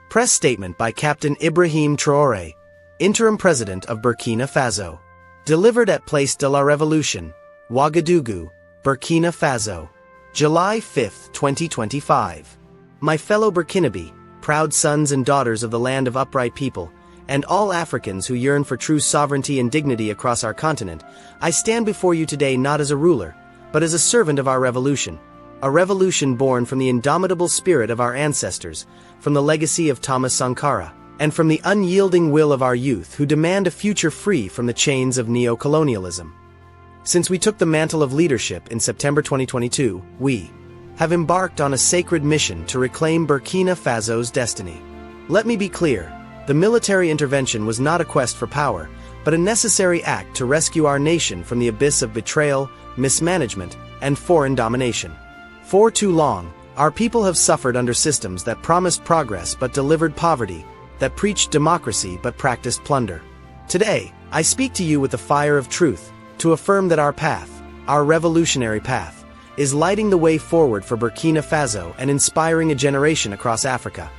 Press statement by Captain Ibrahim Triorè, Interim President of Burkina Faso. Delivered at Place de la Révolution, Ouagadougou, Burkina Faso. July 5, 2025. My fellow Burkinabe, proud sons and daughters of the land of upright people, and all Africans who yearn for true sovereignty and dignity across our continent, I stand before you today not as a ruler, but as a servant of our revolution. A revolution born from the indomitable spirit of our ancestors, from the legacy of Thomas Sankara, and from the unyielding will of our youth who demand a future free from the chains of neo-colonialism. Since we took the mantle of leadership in September 2022, we have embarked on a sacred mission to reclaim Burkina Faso's destiny. Let me be clear, the military intervention was not a quest for power, but a necessary act to rescue our nation from the abyss of betrayal, mismanagement, and foreign domination. For too long, our people have suffered under systems that promised progress but delivered poverty, that preached democracy but practiced plunder. Today, I speak to you with the fire of truth, to affirm that our path, our revolutionary path, is lighting the way forward for Burkina Faso and inspiring a generation across Africa.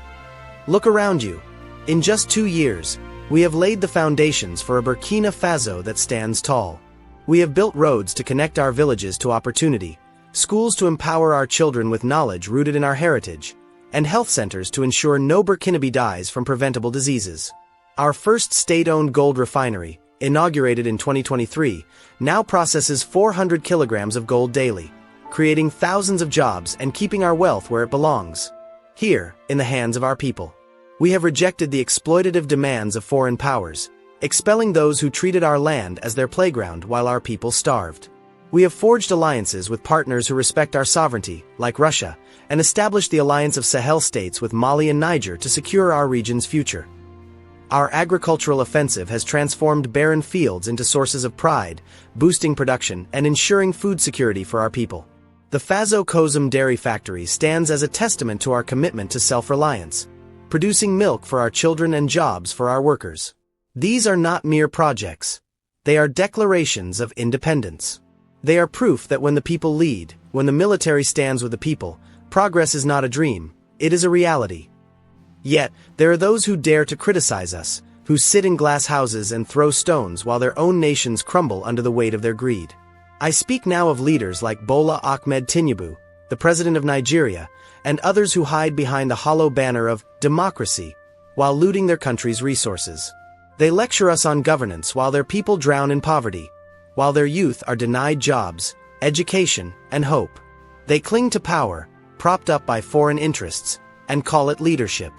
Look around you. In just 2 years, we have laid the foundations for a Burkina Faso that stands tall. We have built roads to connect our villages to opportunity, schools to empower our children with knowledge rooted in our heritage, and health centers to ensure no Burkinabe dies from preventable diseases. Our first state-owned gold refinery, inaugurated in 2023, now processes 400 kilograms of gold daily, creating thousands of jobs and keeping our wealth where it belongs, here, in the hands of our people. We have rejected the exploitative demands of foreign powers, expelling those who treated our land as their playground while our people starved. We have forged alliances with partners who respect our sovereignty, like Russia, and established the alliance of Sahel states with Mali and Niger to secure our region's future. Our agricultural offensive has transformed barren fields into sources of pride, boosting production and ensuring food security for our people. The Faso Kozum dairy factory stands as a testament to our commitment to self-reliance, producing milk for our children and jobs for our workers. These are not mere projects. They are declarations of independence. They are proof that when the people lead, when the military stands with the people, progress is not a dream, it is a reality. Yet, there are those who dare to criticize us, who sit in glass houses and throw stones while their own nations crumble under the weight of their greed. I speak now of leaders like Bola Ahmed Tinubu, the president of Nigeria, and others who hide behind the hollow banner of democracy while looting their country's resources. They lecture us on governance while their people drown in poverty, while their youth are denied jobs, education, and hope. They cling to power, propped up by foreign interests, and call it leadership.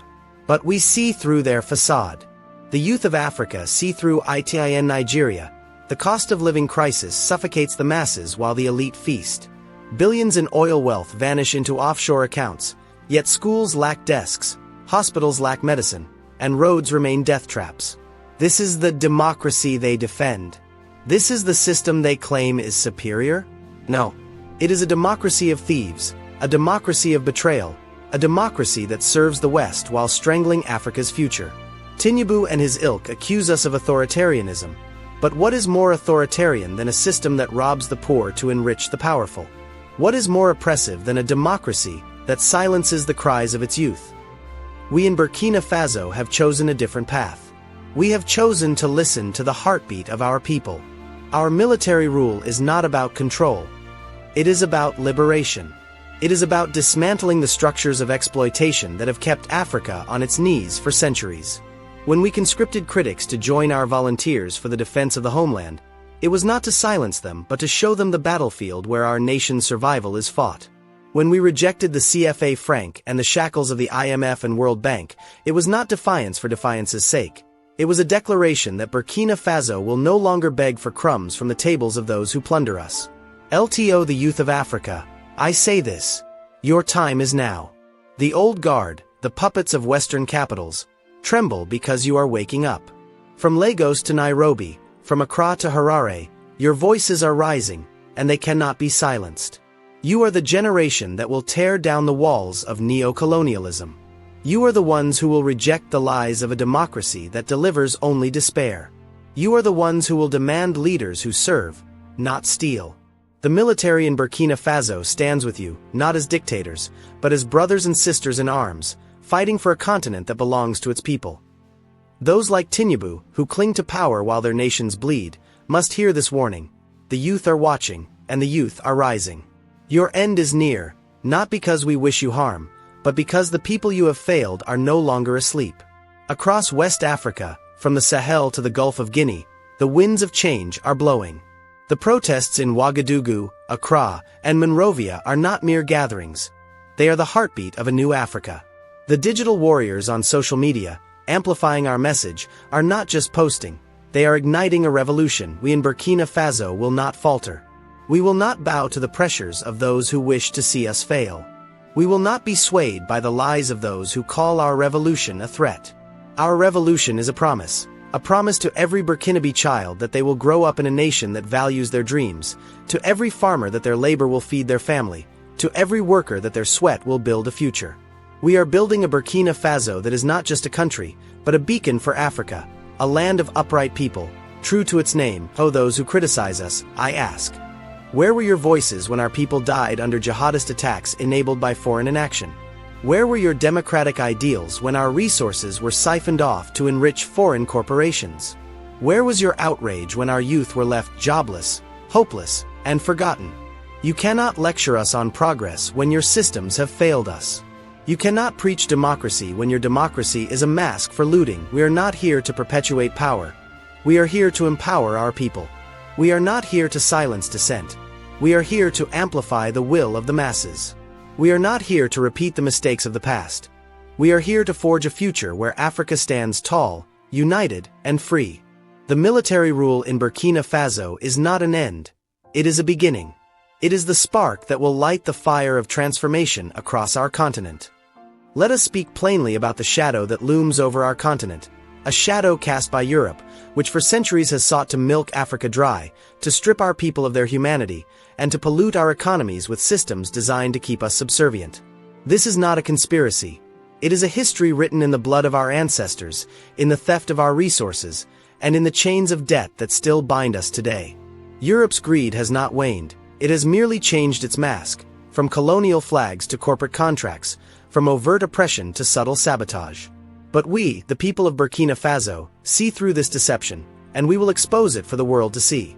But we see through their facade. The youth of Africa see through it in Nigeria. The cost of living crisis suffocates the masses while the elite feast. Billions in oil wealth vanish into offshore accounts, yet schools lack desks, hospitals lack medicine, and roads remain death traps. This is the democracy they defend. This is the system they claim is superior? No. It is a democracy of thieves, a democracy of betrayal, a democracy that serves the West while strangling Africa's future. Tinubu and his ilk accuse us of authoritarianism. But what is more authoritarian than a system that robs the poor to enrich the powerful? What is more oppressive than a democracy that silences the cries of its youth? We in Burkina Faso have chosen a different path. We have chosen to listen to the heartbeat of our people. Our military rule is not about control. It is about liberation. It is about dismantling the structures of exploitation that have kept Africa on its knees for centuries. When we conscripted critics to join our volunteers for the defense of the homeland, it was not to silence them but to show them the battlefield where our nation's survival is fought. When we rejected the CFA franc and the shackles of the IMF and World Bank, it was not defiance for defiance's sake. It was a declaration that Burkina Faso will no longer beg for crumbs from the tables of those who plunder us. LTO, the youth of Africa, I say this. Your time is now. The old guard, the puppets of Western capitals, tremble because you are waking up. From Lagos to Nairobi, from Accra to Harare, your voices are rising, and they cannot be silenced. You are the generation that will tear down the walls of neo-colonialism. You are the ones who will reject the lies of a democracy that delivers only despair. You are the ones who will demand leaders who serve, not steal. The military in Burkina Faso stands with you, not as dictators, but as brothers and sisters in arms, fighting for a continent that belongs to its people. Those like Tinubu, who cling to power while their nations bleed, must hear this warning. The youth are watching, and the youth are rising. Your end is near, not because we wish you harm, but because the people you have failed are no longer asleep. Across West Africa, from the Sahel to the Gulf of Guinea, the winds of change are blowing. The protests in Ouagadougou, Accra, and Monrovia are not mere gatherings. They are the heartbeat of a new Africa. The digital warriors on social media, amplifying our message, are not just posting. They are igniting a revolution. We in Burkina Faso will not falter. We will not bow to the pressures of those who wish to see us fail. We will not be swayed by the lies of those who call our revolution a threat. Our revolution is a promise to every Burkinabe child that they will grow up in a nation that values their dreams, to every farmer that their labor will feed their family, to every worker that their sweat will build a future. We are building a Burkina Faso that is not just a country, but a beacon for Africa, a land of upright people, true to its name. Oh, those who criticize us, I ask. Where were your voices when our people died under jihadist attacks enabled by foreign inaction? Where were your democratic ideals when our resources were siphoned off to enrich foreign corporations? Where was your outrage when our youth were left jobless, hopeless, and forgotten? You cannot lecture us on progress when your systems have failed us. You cannot preach democracy when your democracy is a mask for looting. We are not here to perpetuate power. We are here to empower our people. We are not here to silence dissent. We are here to amplify the will of the masses. We are not here to repeat the mistakes of the past. We are here to forge a future where Africa stands tall, united, and free. The military rule in Burkina Faso is not an end. It is a beginning. It is the spark that will light the fire of transformation across our continent. Let us speak plainly about the shadow that looms over our continent, a shadow cast by Europe, which for centuries has sought to milk Africa dry, to strip our people of their humanity, and to pollute our economies with systems designed to keep us subservient. This is not a conspiracy. It is a history written in the blood of our ancestors, in the theft of our resources, and in the chains of debt that still bind us today. Europe's greed has not waned. It has merely changed its mask, from colonial flags to corporate contracts, from overt oppression to subtle sabotage. But we, the people of Burkina Faso, see through this deception, and we will expose it for the world to see.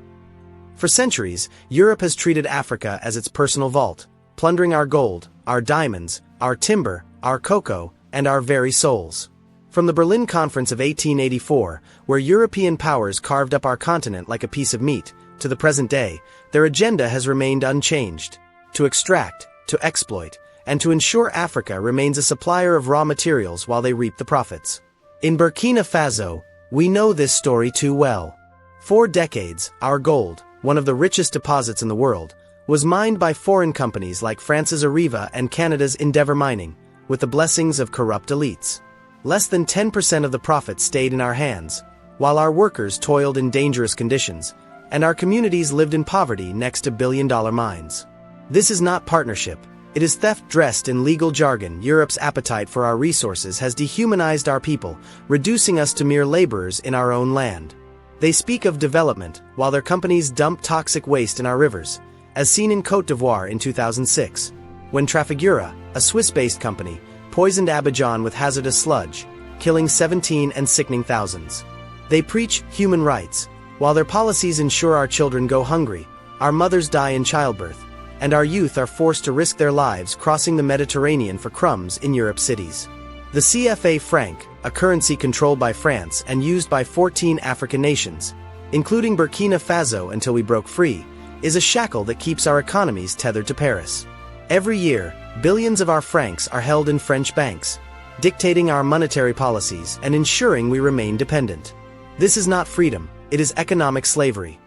For centuries, Europe has treated Africa as its personal vault, plundering our gold, our diamonds, our timber, our cocoa, and our very souls. From the Berlin Conference of 1884, where European powers carved up our continent like a piece of meat, to the present day, their agenda has remained unchanged: to extract, to exploit, and to ensure Africa remains a supplier of raw materials while they reap the profits. In Burkina Faso, we know this story too well. For decades, our gold, one of the richest deposits in the world, was mined by foreign companies like France's Areva and Canada's Endeavour Mining, with the blessings of corrupt elites. Less than 10% of the profits stayed in our hands, while our workers toiled in dangerous conditions, and our communities lived in poverty next to billion-dollar mines. This is not partnership. It is theft dressed in legal jargon. Europe's appetite for our resources has dehumanized our people, reducing us to mere laborers in our own land. They speak of development, while their companies dump toxic waste in our rivers, as seen in Côte d'Ivoire in 2006, when Trafigura, a Swiss-based company, poisoned Abidjan with hazardous sludge, killing 17 and sickening thousands. They preach human rights, while their policies ensure our children go hungry, our mothers die in childbirth, and our youth are forced to risk their lives crossing the Mediterranean for crumbs in Europe's cities. The CFA franc, a currency controlled by France and used by 14 African nations, including Burkina Faso until we broke free, is a shackle that keeps our economies tethered to Paris. Every year, billions of our francs are held in French banks, dictating our monetary policies and ensuring we remain dependent. This is not freedom, it is economic slavery.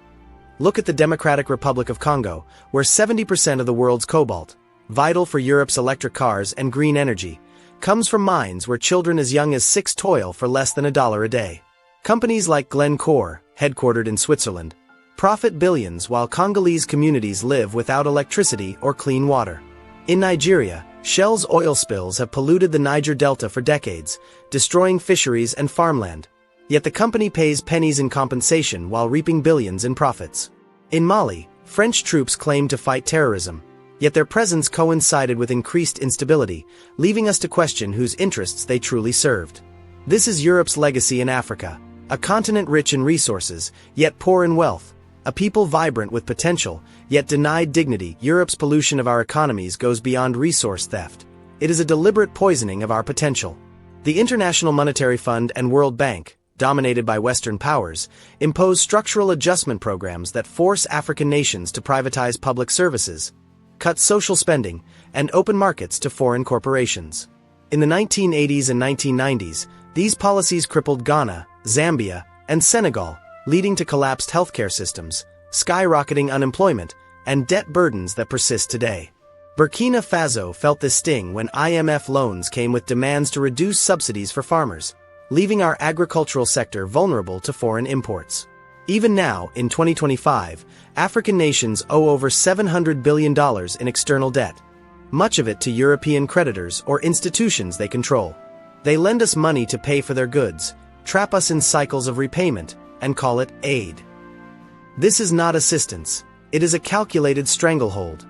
Look at the Democratic Republic of Congo, where 70% of the world's cobalt, vital for Europe's electric cars and green energy, comes from mines where children as young as 6 toil for less than $1 a day. Companies like Glencore, headquartered in Switzerland, profit billions while Congolese communities live without electricity or clean water. In Nigeria, Shell's oil spills have polluted the Niger Delta for decades, destroying fisheries and farmland. Yet the company pays pennies in compensation while reaping billions in profits. In Mali, French troops claim to fight terrorism, Yet their presence coincided with increased instability, leaving us to question whose interests they truly served. This is Europe's legacy in Africa, a continent rich in resources, yet poor in wealth, a people vibrant with potential, yet denied dignity. Europe's pollution of our economies goes beyond resource theft. It is a deliberate poisoning of our potential. The International Monetary Fund and World Bank, dominated by Western powers, impose structural adjustment programs that force African nations to privatize public services, cut social spending, and open markets to foreign corporations. In the 1980s and 1990s, these policies crippled Ghana, Zambia, and Senegal, leading to collapsed healthcare systems, skyrocketing unemployment, and debt burdens that persist today. Burkina Faso felt this sting when IMF loans came with demands to reduce subsidies for farmers, leaving our agricultural sector vulnerable to foreign imports. Even now, in 2025, African nations owe over $700 billion in external debt, much of it to European creditors or institutions they control. They lend us money to pay for their goods, trap us in cycles of repayment, and call it aid. This is not assistance, it is a calculated stranglehold.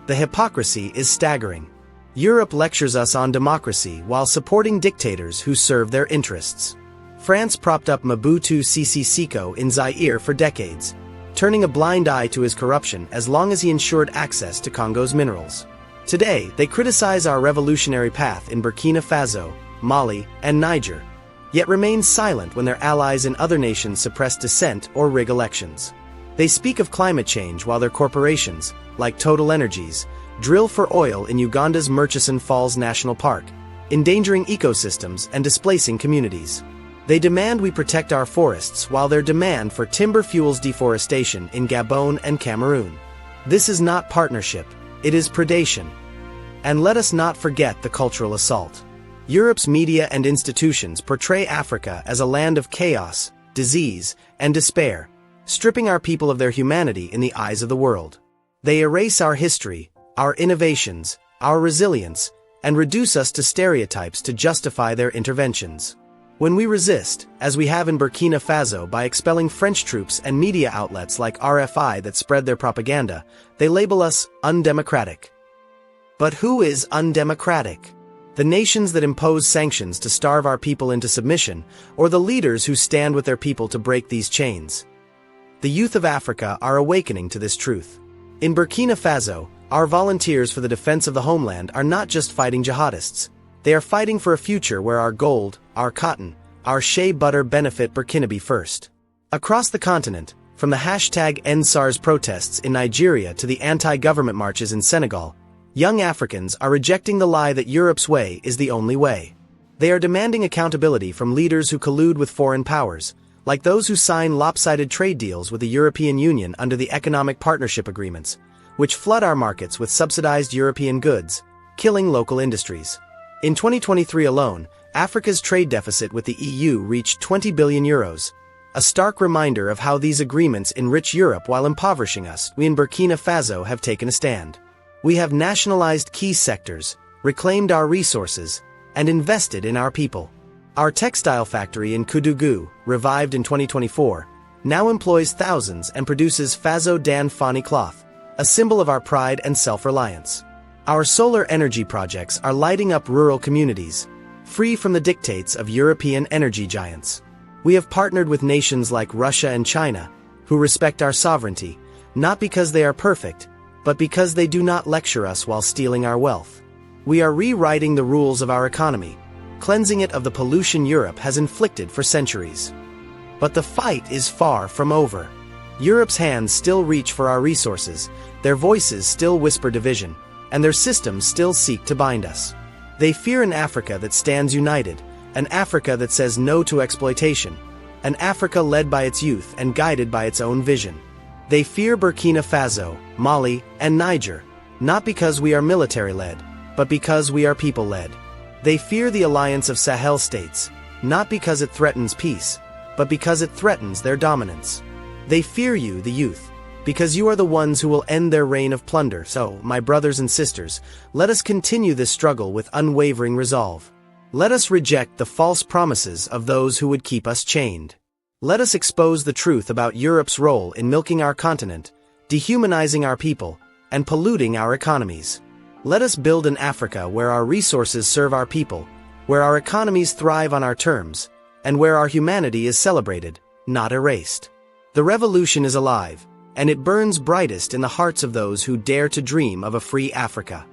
The hypocrisy is staggering. Europe lectures us on democracy while supporting dictators who serve their interests. France propped up Mobutu Sese Seko in Zaire for decades, turning a blind eye to his corruption as long as he ensured access to Congo's minerals. Today, they criticize our revolutionary path in Burkina Faso, Mali, and Niger, yet remain silent when their allies in other nations suppress dissent or rig elections. They speak of climate change while their corporations, like Total Energies, drill for oil in Uganda's Murchison Falls National Park, endangering ecosystems and displacing communities. They demand we protect our forests while their demand for timber fuels deforestation in Gabon and Cameroon. This is not partnership, it is predation. And let us not forget the cultural assault. Europe's media and institutions portray Africa as a land of chaos, disease, and despair, stripping our people of their humanity in the eyes of the world. They erase our history, our innovations, our resilience, and reduce us to stereotypes to justify their interventions. When we resist, as we have in Burkina Faso by expelling French troops and media outlets like RFI that spread their propaganda, they label us undemocratic. But who is undemocratic? The nations that impose sanctions to starve our people into submission, or the leaders who stand with their people to break these chains? The youth of Africa are awakening to this truth. In Burkina Faso, our volunteers for the defense of the homeland are not just fighting jihadists. They are fighting for a future where our gold, our cotton, our shea butter benefit Burkinabe first. Across the continent, from the #EndSARS protests in Nigeria to the anti-government marches in Senegal, young Africans are rejecting the lie that Europe's way is the only way. They are demanding accountability from leaders who collude with foreign powers, like those who sign lopsided trade deals with the European Union under the Economic Partnership Agreements, which flood our markets with subsidized European goods, killing local industries. In 2023 alone, Africa's trade deficit with the EU reached €20 billion, a stark reminder of how these agreements enrich Europe while impoverishing us. We in Burkina Faso have taken a stand. We have nationalized key sectors, reclaimed our resources, and invested in our people. Our textile factory in Koudougou, revived in 2024, now employs thousands and produces Faso Dan Fani cloth, a symbol of our pride and self-reliance. Our solar energy projects are lighting up rural communities, free from the dictates of European energy giants. We have partnered with nations like Russia and China, who respect our sovereignty, not because they are perfect, but because they do not lecture us while stealing our wealth. We are rewriting the rules of our economy, cleansing it of the pollution Europe has inflicted for centuries. But the fight is far from over. Europe's hands still reach for our resources, their voices still whisper division, and their systems still seek to bind us. They fear an Africa that stands united, an Africa that says no to exploitation, an Africa led by its youth and guided by its own vision. They fear Burkina Faso, Mali, and Niger, not because we are military-led, but because we are people-led. They fear the alliance of Sahel states, not because it threatens peace, but because it threatens their dominance. They fear you, the youth, because you are the ones who will end their reign of plunder. So, my brothers and sisters, let us continue this struggle with unwavering resolve. Let us reject the false promises of those who would keep us chained. Let us expose the truth about Europe's role in milking our continent, dehumanizing our people, and polluting our economies. Let us build an Africa where our resources serve our people, where our economies thrive on our terms, and where our humanity is celebrated, not erased. The revolution is alive, and it burns brightest in the hearts of those who dare to dream of a free Africa.